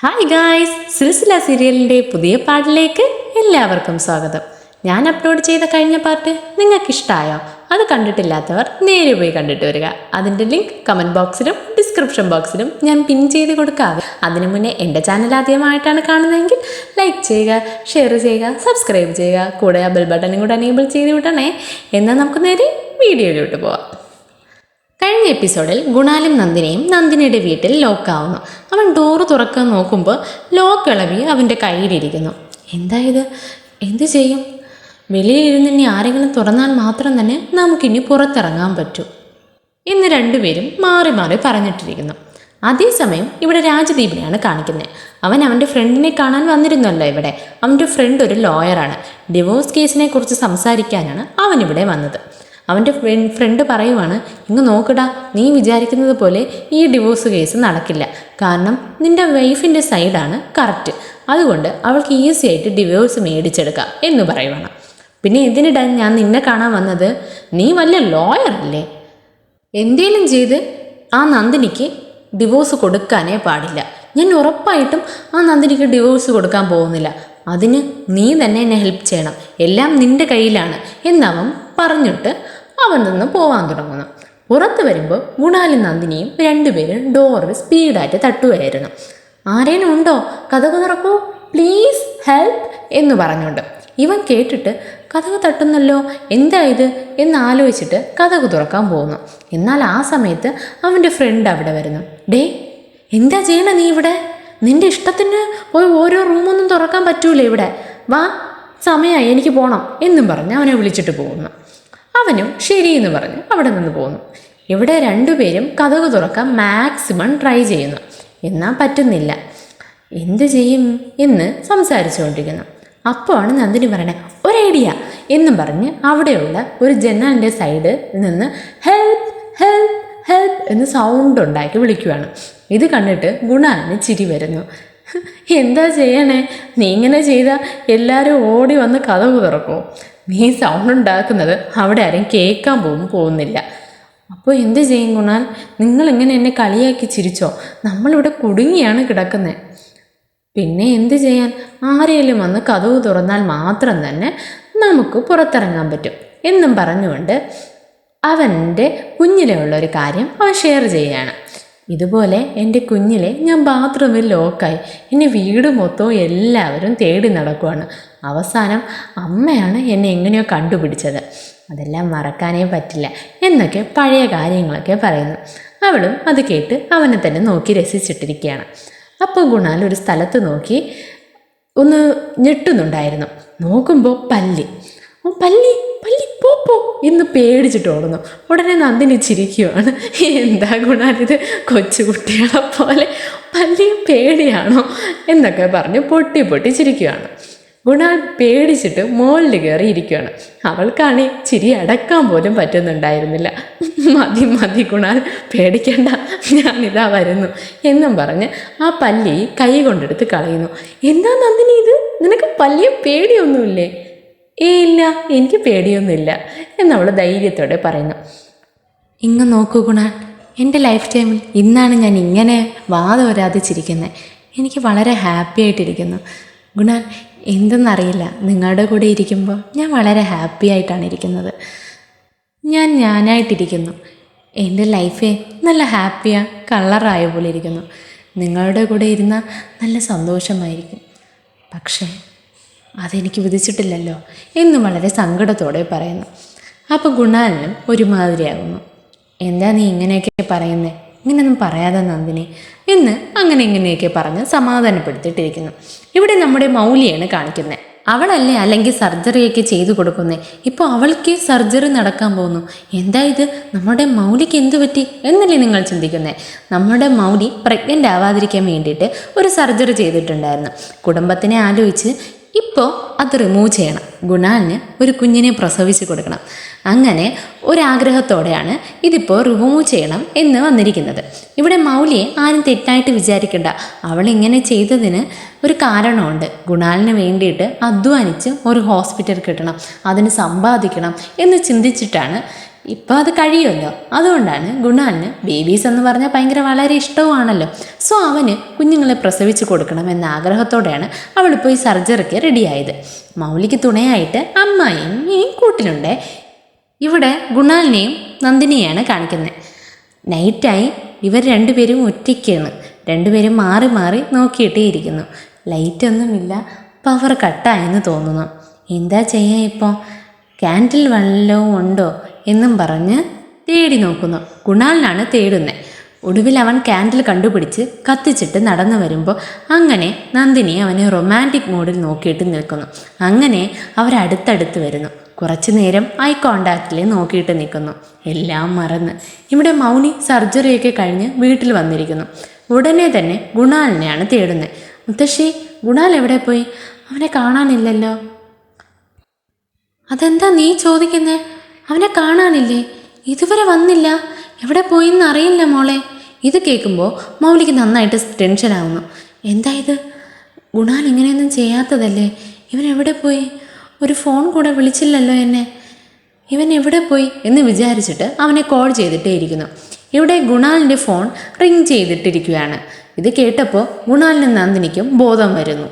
Hi guys, Silsila സീരിയലിൻ്റെ പുതിയ പാട്ടിലേക്ക് എല്ലാവർക്കും സ്വാഗതം. ഞാൻ അപ്ലോഡ് ചെയ്ത കഴിഞ്ഞ പാട്ട് നിങ്ങൾക്ക് ഇഷ്ടമായോ? അത് കണ്ടിട്ടില്ലാത്തവർ നേരെ പോയി കണ്ടിട്ട് വരിക. അതിൻ്റെ ലിങ്ക് കമൻറ്റ് ബോക്സിലും ഡിസ്ക്രിപ്ഷൻ ബോക്സിലും ഞാൻ പിൻ ചെയ്ത് കൊടുക്കാം. അതിനു മുന്നേ എൻ്റെ ചാനൽ ആദ്യമായിട്ടാണ് കാണുന്നതെങ്കിൽ ലൈക്ക് ചെയ്യുക, ഷെയർ ചെയ്യുക, സബ്സ്ക്രൈബ് ചെയ്യുക, കൂടെ ആ ബെൽ ബട്ടണും കൂടെ എനേബിൾ ചെയ്ത് വിടണേ. എന്നാൽ നമുക്ക് നേരെ വീഡിയോയിലോട്ട് പോവാം. കഴിഞ്ഞ എപ്പിസോഡിൽ ഗുണാലും നന്ദിനിയും നന്ദിനിയുടെ വീട്ടിൽ ലോക്കാവുന്നു. അവൻ ഡോറ് തുറക്കാൻ നോക്കുമ്പോൾ ലോക്ക് ഇളവി അവൻ്റെ കയ്യിലിരിക്കുന്നു. എന്താ ഇത്? എന്ത് ചെയ്യും? വെളിയിലിരുന്ന് ഇനി ആരെങ്കിലും തുറന്നാൽ മാത്രം തന്നെ നമുക്കിനി പുറത്തിറങ്ങാൻ പറ്റൂ എന്ന് രണ്ടുപേരും മാറി മാറി പറഞ്ഞിട്ടിരിക്കുന്നു. അതേസമയം ഇവിടെ രാജദീപിനെയാണ് കാണിക്കുന്നത്. അവൻ അവൻ്റെ ഫ്രണ്ടിനെ കാണാൻ വന്നിരുന്നല്ലോ ഇവിടെ. അവൻ്റെ ഫ്രണ്ട് ഒരു ലോയറാണ്. ഡിവോഴ്സ് കേസിനെ കുറിച്ച് സംസാരിക്കാനാണ് അവനിവിടെ വന്നത്. അവൻ്റെ ഫ്രണ്ട് പറയുവാണ്, ഇങ്ങ് നോക്കടാ, നീ വിചാരിക്കുന്നത് പോലെ ഈ ഡിവോഴ്സ് കേസ് നടക്കില്ല. കാരണം നിൻ്റെ വൈഫിൻ്റെ സൈഡാണ് കറക്റ്റ്. അതുകൊണ്ട് അവൾക്ക് ഈസി ആയിട്ട് ഡിവോഴ്സ് മേടിച്ചെടുക്കാം എന്ന് പറയുവാണ്. പിന്നെ എന്തിനിടാ ഞാൻ നിന്നെ കാണാൻ വന്നത്? നീ വല്ല ലോയറല്ലേ? എന്തേലും ചെയ്ത് ആ നന്ദിനിക്ക് ഡിവോഴ്സ് കൊടുക്കാനേ പാടില്ല. ഞാൻ ഉറപ്പായിട്ടും ആ നന്ദിനിക്ക് ഡിവോഴ്സ് കൊടുക്കാൻ പോകുന്നില്ല. അതിന് നീ തന്നെ എന്നെ ഹെൽപ്പ് ചെയ്യണം. എല്ലാം നിൻ്റെ കയ്യിലാണ് എന്നവൻ പറഞ്ഞിട്ട് അവൻ നിന്ന് പോവാൻ തുടങ്ങുന്നു. പുറത്ത് വരുമ്പോൾ ഗുണാലും നന്ദിനിയും രണ്ടുപേരും ഡോറ് സ്പീഡായിട്ട് തട്ടുകയായിരുന്നു. ആരേലും ഉണ്ടോ? കതക് തുറക്കൂ, പ്ലീസ് ഹെൽപ്പ് എന്ന് പറഞ്ഞുകൊണ്ട്. ഇവൻ കേട്ടിട്ട് കതക് തട്ടുന്നല്ലോ, എന്താ ഇത് എന്ന് ആലോചിച്ചിട്ട് കതക് തുറക്കാൻ പോകുന്നു. എന്നാൽ ആ സമയത്ത് അവൻ്റെ ഫ്രണ്ട് അവിടെ വരുന്നു. ഡേ, എന്താ ചെയ്യണ നീ ഇവിടെ? നിൻ്റെ ഇഷ്ടത്തിന് പോയി ഓരോ റൂമൊന്നും തുറക്കാൻ പറ്റൂലേ ഇവിടെ? വാ, സമയമായി, എനിക്ക് പോകണം എന്നും പറഞ്ഞ് അവനെ വിളിച്ചിട്ട് പോകുന്നു. അവനും ശരിയെന്ന് പറഞ്ഞ് അവിടെ നിന്ന് പോകുന്നു. ഇവിടെ രണ്ടുപേരും കതക് തുറക്കാൻ മാക്സിമം ട്രൈ ചെയ്യുന്നു. എന്നാൽ പറ്റുന്നില്ല. എന്ത് ചെയ്യും എന്ന് സംസാരിച്ചുകൊണ്ടിരിക്കുന്നു. അപ്പോഴാണ് നന്ദിനി പറയണേ, ഒരു ഐഡിയ എന്നും പറഞ്ഞ് അവിടെയുള്ള ഒരു ജനലിൻ്റെ സൈഡിൽ നിന്ന് ഹെൽപ്പ് ഹെൽപ്പ് ഹെൽപ്പ് എന്ന് സൗണ്ട് ഉണ്ടാക്കി വിളിക്കുകയാണ്. ഇത് കണ്ടിട്ട് ഗുണാലിന് ചിരി വരുന്നു. എന്താ ചെയ്യണേ? നീ ഇങ്ങനെ ചെയ്താൽ എല്ലാവരും ഓടി വന്ന് കതക് തുറക്കും. നീ സൗണ്ട് ഉണ്ടാക്കുന്നത് അവിടെ ആരും കേൾക്കാൻ പോകുന്നില്ല. അപ്പോൾ എന്ത് ചെയ്യും ഗുണാൽ? നിങ്ങളിങ്ങനെ എന്നെ കളിയാക്കി ചിരിച്ചോ? നമ്മളിവിടെ കുടുങ്ങിയാണ് കിടക്കുന്നത്. പിന്നെ എന്ത് ചെയ്യാൻ? ആരെങ്കിലും വന്ന് കതക് തുറന്നാൽ മാത്രം തന്നെ നമുക്ക് പുറത്തിറങ്ങാൻ പറ്റും എന്നും പറഞ്ഞുകൊണ്ട് അവൻ്റെ കുഞ്ഞിലെ ഉള്ള ഒരു കാര്യം അവൻ ഷെയർ ചെയ്യുകയാണ്. ഇതുപോലെ എൻ്റെ കുഞ്ഞിലെ ഞാൻ ബാത്റൂമിൽ ലോക്കായി. എന്നെ വീട് മൊത്തവും എല്ലാവരും തേടി നടക്കുവാണ്. അവസാനം അമ്മയാണ് എന്നെ എങ്ങനെയോ കണ്ടുപിടിച്ചത്. അതെല്ലാം മറക്കാനേ പറ്റില്ല എന്നൊക്കെ പഴയ കാര്യങ്ങളൊക്കെ പറയുന്നു. അവളും അത് കേട്ട് അവനെ തന്നെ നോക്കി രസിച്ചിട്ടിരിക്കുകയാണ്. അപ്പോൾ ഗുണാൽ ഒരു സ്ഥലത്ത് നോക്കി ഒന്ന് ഞെട്ടുന്നുണ്ടായിരുന്നു. നോക്കുമ്പോൾ പല്ലി പല്ലി പല്ലി പോ പോ എന്ന് പേടിച്ചിട്ട് ഓടുന്നു. ഉടനെ നന്ദിനി ചിരിക്കുവാണ്. എന്താ ഗുണാലിത്, കൊച്ചുകുട്ടികളെ പോലെ പല്ലിയും പേടിയാണോ എന്നൊക്കെ പറഞ്ഞ് പൊട്ടി പൊട്ടി ചിരിക്കുകയാണ്. ഗുണാൽ പേടിച്ചിട്ട് മുകളിൽ കയറി ഇരിക്കുകയാണ്. അവൾക്കാണെ ചിരി അടക്കാൻ പോലും പറ്റുന്നുണ്ടായിരുന്നില്ല. മതി മതി ഗുണാൽ, പേടിക്കണ്ട, ഞാനിതാ വരുന്നു എന്നും പറഞ്ഞ് ആ പല്ലി കൈ കൊണ്ടെടുത്ത് കളയുന്നു. എന്താ നന്ദിനി ഇത്, നിനക്ക് പല്ലിയെ പേടിയൊന്നുമില്ലേ? ഇല്ല, എനിക്ക് പേടിയൊന്നുമില്ല എന്നവൾ ധൈര്യത്തോടെ പറയുന്നു. ഇങ്ങ് നോക്കൂ ഗുണാൽ, എൻ്റെ ലൈഫ് ടൈമിൽ ഇന്നാണ് ഞാൻ ഇങ്ങനെ വാദവരാതെ ചിരിക്കുന്നത്. എനിക്ക് വളരെ ഹാപ്പി ആയിട്ടിരിക്കുന്നു ഗുണാൽ. എന്തെന്നറിയില്ല, നിങ്ങളുടെ കൂടെ ഇരിക്കുമ്പോൾ ഞാൻ വളരെ ഹാപ്പി ആയിട്ടാണ് ഇരിക്കുന്നത്. ഞാനായിട്ടിരിക്കുന്നു. എൻ്റെ ലൈഫേ നല്ല ഹാപ്പിയാണ്, കളറായ പോലെ ഇരിക്കുന്നു. നിങ്ങളുടെ കൂടെ ഇരുന്നാൽ നല്ല സന്തോഷമായിരിക്കും. പക്ഷേ അതെനിക്ക് വിധിച്ചിട്ടില്ലല്ലോ എന്ന് വളരെ സങ്കടത്തോടെ പറയുന്നു. അപ്പോൾ ഗുണാലിനും ഒരുമാതിരിയാകുന്നു. എന്താ നീ ഇങ്ങനെയൊക്കെ പറയുന്നേ? ഇങ്ങനെയൊന്നും പറയാതെ നന്ദിനി എന്ന് അങ്ങനെ ഇങ്ങനെയൊക്കെ പറഞ്ഞ് സമാധാനപ്പെടുത്തിയിട്ടിരിക്കുന്നു. ഇവിടെ നമ്മുടെ മൗലിയാണ് കാണിക്കുന്നത്. അവളല്ലേ അല്ലെങ്കിൽ സർജറിയൊക്കെ ചെയ്തു കൊടുക്കുന്നത്. ഇപ്പോൾ അവൾക്ക് സർജറി നടക്കാൻ പോകുന്നു. എന്താ ഇത്, നമ്മുടെ മൗലിക്ക് എന്തു പറ്റി എന്നല്ലേ നിങ്ങൾ ചിന്തിക്കുന്നത്? നമ്മുടെ മൗലി പ്രഗ്നൻ്റ് ആവാതിരിക്കാൻ വേണ്ടിയിട്ട് ഒരു സർജറി ചെയ്തിട്ടുണ്ടായിരുന്നു. കുടുംബത്തിനെ ആലോചിച്ച് ഇപ്പോൾ അത് റിമൂവ് ചെയ്യണം. ഗുണാലിന് ഒരു കുഞ്ഞിനെ പ്രസവിച്ച് കൊടുക്കണം. അങ്ങനെ ഒരാഗ്രഹത്തോടെയാണ് ഇതിപ്പോൾ റിമൂവ് ചെയ്യണം എന്ന് വന്നിരിക്കുന്നത്. ഇവിടെ മൗലിയെ ആരും തെറ്റായിട്ട് വിചാരിക്കണ്ട. അവളിങ്ങനെ ചെയ്തതിന് ഒരു കാരണമുണ്ട്. ഗുണാലിന് വേണ്ടിയിട്ട് അധ്വാനിച്ച് ഒരു ഹോസ്പിറ്റൽ കിട്ടണം, അതിന് സമ്പാദിക്കണം എന്ന് ചിന്തിച്ചിട്ടാണ് ഇപ്പോൾ അത് കഴിയുമല്ലോ. അതുകൊണ്ടാണ് ഗുണാലിന് ബേബീസ് എന്ന് പറഞ്ഞാൽ വളരെ ഇഷ്ടവുമാണല്ലോ. സോ അവന് കുഞ്ഞുങ്ങളെ പ്രസവിച്ച് കൊടുക്കണം എന്ന ആഗ്രഹത്തോടെയാണ് അവളിപ്പോൾ ഈ സർജറിക്ക് റെഡിയായത്. മൗലിക്ക് തുണയായിട്ട് അമ്മായിയും കൂട്ടിലുണ്ട്. ഇവിടെ ഗുണാലിനെയും നന്ദിനിയെയാണ് കാണിക്കുന്നത്. നൈറ്റായി ഇവർ രണ്ടുപേരും ഒറ്റയ്ക്കാണ്. രണ്ടുപേരും മാറി മാറി നോക്കിയിട്ടേ ഇരിക്കുന്നു. ലൈറ്റൊന്നുമില്ല, പവർ കട്ടായെന്ന് തോന്നുന്നു. എന്താ ചെയ്യാൻ ഇപ്പോൾ? ക്യാൻഡിൽ വല്ലതും ഉണ്ടോ എന്നും പറഞ്ഞ് തേടി നോക്കുന്നു. ഗുണാലിനാണ് തേടുന്നത്. ഒടുവിൽ അവൻ ക്യാൻഡിൽ കണ്ടുപിടിച്ച് കത്തിച്ചിട്ട് നടന്നു വരുമ്പോൾ അങ്ങനെ നന്ദിനി അവനെ റൊമാൻറ്റിക് മോഡിൽ നോക്കിയിട്ട് നിൽക്കുന്നു. അങ്ങനെ അവരടുത്തടുത്ത് വരുന്നു. കുറച്ചു നേരം ഐ കോണ്ടാക്റ്റിൽ നോക്കിയിട്ട് നിൽക്കുന്നു. എല്ലാം മറന്ന് ഇവിടെ മൗനി സർജറിയൊക്കെ കഴിഞ്ഞ് വീട്ടിൽ വന്നിരിക്കുന്നു. ഉടനെ തന്നെ ഗുണാലിനെയാണ് തേടുന്നത്. മുത്തശ്ശി, ഗുണാൽ എവിടെ പോയി? അവനെ കാണാനില്ലല്ലോ. അതെന്താ നീ ചോദിക്കുന്നേ? അവനെ കാണാനില്ലേ? ഇതുവരെ വന്നില്ല. എവിടെ പോയിന്ന് അറിയില്ല മോളെ. ഇത് കേൾക്കുമ്പോൾ മൗലിക്ക് നന്നായിട്ട് ടെൻഷനാവുന്നു. എന്താ ഇത്? ഗുണാൽ ഇങ്ങനെയൊന്നും ചെയ്യാത്തതല്ലേ? ഇവൻ എവിടെ പോയി? ഒരു ഫോൺ കൂടെ വിളിച്ചില്ലല്ലോ എന്നെ. ഇവൻ എവിടെ പോയി എന്ന് വിചാരിച്ചിട്ട് അവനെ കോൾ ചെയ്തിട്ടേ ഇരിക്കുന്നു. ഇവിടെ ഗുണാലിൻ്റെ ഫോൺ റിങ് ചെയ്തിട്ടിരിക്കുകയാണ്. ഇത് കേട്ടപ്പോൾ ഗുണാലിനും നന്ദിനിക്കും ബോധം വരുന്നു.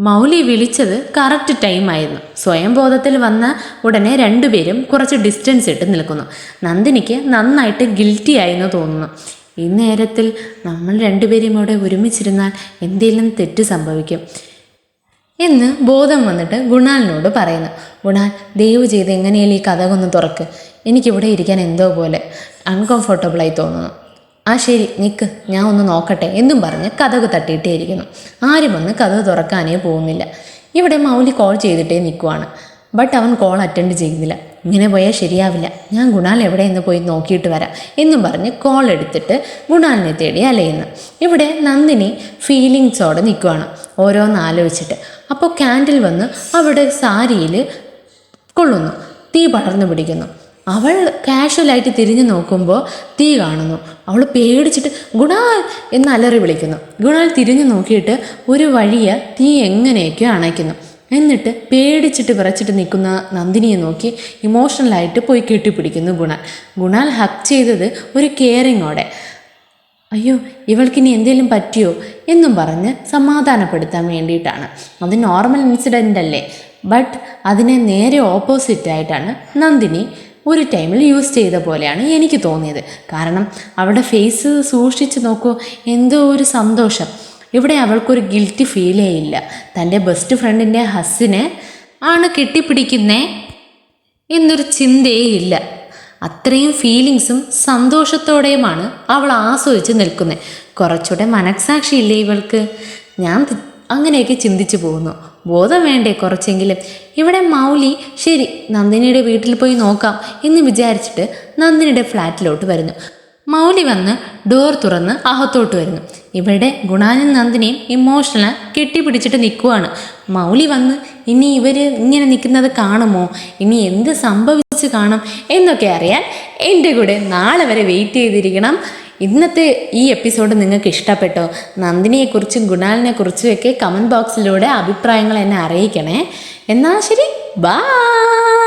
മൗലി വിളിച്ചത് കറക്റ്റ് ടൈമായിരുന്നു. സ്വയം ബോധത്തിൽ വന്ന ഉടനെ രണ്ടുപേരും കുറച്ച് ഡിസ്റ്റൻസ് ഇട്ട് നിൽക്കുന്നു. നന്ദിനിക്ക് നന്നായിട്ട് ഗിൽറ്റി ആയെന്ന് തോന്നുന്നു. ഈ നേരത്തിൽ നമ്മൾ രണ്ടുപേരും ഇവിടെ ഒരുമിച്ചിരുന്നാൽ എന്തെങ്കിലും തെറ്റ് സംഭവിക്കും എന്ന് ബോധം വന്നിട്ട് ഗുണാലിനോട് പറയുന്നു. ഗുണാൽ, ദയവ് ചെയ്ത് എങ്ങനെയാലും ഈ കഥകൊന്ന് തുറക്ക്. എനിക്കിവിടെ ഇരിക്കാൻ എന്തോ പോലെ അൺകംഫർട്ടബിളായി തോന്നുന്നു. ആ ശരി, നിൽക്ക്, ഞാൻ ഒന്ന് നോക്കട്ടെ എന്നും പറഞ്ഞ് കഥക് തട്ടിയിട്ടേ ഇരിക്കുന്നു. ആരും വന്ന് കഥക് തുറക്കാനേ പോകുന്നില്ല. ഇവിടെ മൗലി കോൾ ചെയ്തിട്ടേ നിൽക്കുവാണ്. ബട്ട് അവൻ കോൾ അറ്റൻഡ് ചെയ്യുന്നില്ല. ഇങ്ങനെ പോയാൽ ശരിയാവില്ല. ഞാൻ ഗുണാൽ എവിടെയെന്ന് പോയി നോക്കിയിട്ട് വരാം എന്നും പറഞ്ഞ് കോൾ എടുത്തിട്ട് ഗുണാലിനെ തേടി അലയുന്നു. ഇവിടെ നന്ദിനി ഫീലിങ്സോടെ നിൽക്കുവാണ്, ഓരോന്ന് ആലോചിച്ചിട്ട്. അപ്പോൾ ക്യാൻഡിൽ വന്ന് അവിടെ സാരിയിൽ കൊള്ളുന്നു. തീ പടർന്നു പിടിക്കുന്നു. അവൾ കാഷ്വലായിട്ട് തിരിഞ്ഞു നോക്കുമ്പോൾ തീ കാണുന്നു. അവൾ പേടിച്ചിട്ട് ഗുണാൽ എന്ന് അലറി വിളിക്കുന്നു. ഗുണാൽ തിരിഞ്ഞു നോക്കിയിട്ട് ഒരു വഴിയെ തീ എങ്ങനെയൊക്കെയോ അണയ്ക്കുന്നു. എന്നിട്ട് പേടിച്ചിട്ട് വിറച്ചിട്ട് നിൽക്കുന്ന നന്ദിനിയെ നോക്കി ഇമോഷണലായിട്ട് പോയി കെട്ടിപ്പിടിക്കുന്നു ഗുണാൽ ഹക്ക് ചെയ്തത് ഒരു കെയറിങ്ങോടെ. അയ്യോ, ഇവൾക്കിനി എന്തെങ്കിലും പറ്റിയോ എന്നും പറഞ്ഞ് സമാധാനപ്പെടുത്താൻ വേണ്ടിയിട്ടാണ്. അത് നോർമൽ ഇൻസിഡൻ്റ് അല്ലേ. ബട്ട് അതിനെ നേരെ ഓപ്പോസിറ്റായിട്ടാണ് നന്ദിനി ഒരു ടൈമിൽ യൂസ് ചെയ്ത പോലെയാണ് എനിക്ക് തോന്നിയത്. കാരണം അവളുടെ ഫേസ് സൂക്ഷിച്ച് നോക്കൂ, എന്തോ ഒരു സന്തോഷം. ഇവിടെ അവൾക്കൊരു ഗിൽറ്റി ഫീലേ ഇല്ല. തൻ്റെ ബെസ്റ്റ് ഫ്രണ്ടിൻ്റെ ഹസ്സിനെ ആണ് കെട്ടിപ്പിടിക്കുന്നേ എന്നൊരു ചിന്തയേ ഇല്ല. അത്രയും ഫീലിങ്സും സന്തോഷത്തോടെയുമാണ് അവൾ ആസ്വദിച്ച് നിൽക്കുന്നത്. കുറച്ചുകൂടെ മനസ്സാക്ഷിയില്ലേ ഇവൾക്ക്? ഞാൻ അങ്ങനെയൊക്കെ ചിന്തിച്ചു പോകുന്നു. ബോധം വേണ്ടേ കുറച്ചെങ്കിലും? ഇവിടെ മൗലി ശരി നന്ദിനിയുടെ വീട്ടിൽ പോയി നോക്കാം എന്ന് വിചാരിച്ചിട്ട് നന്ദിനിയുടെ ഫ്ലാറ്റിലോട്ട് വരുന്നു. മൗലി വന്ന് ഡോർ തുറന്ന് അകത്തോട്ട് വരുന്നു. ഇവിടെ ഗുണാനും നന്ദിനിയും ഇമോഷണൽ കെട്ടിപ്പിടിച്ചിട്ട് നിൽക്കുവാണ്. മൗലി വന്ന് ഇനി ഇവർ ഇങ്ങനെ നിൽക്കുന്നത് കാണുമോ, ഇനി എന്ത് സംഭവിച്ച് കാണും എന്നൊക്കെ അറിയാൻ എൻ്റെ കൂടെ നാളെ വരെ വെയിറ്റ് ചെയ്തിരിക്കണം. ഇന്നത്തെ ഈ എപ്പിസോഡ് നിങ്ങൾക്ക് ഇഷ്ടപ്പെട്ടോ? നന്ദിനിയെക്കുറിച്ചും ഗുണാലിനെക്കുറിച്ചും ഒക്കെ കമൻറ്റ് ബോക്സിലൂടെ അഭിപ്രായങ്ങൾ എന്നെ അറിയിക്കണേ. എന്നാൽ ശരി, ബൈ.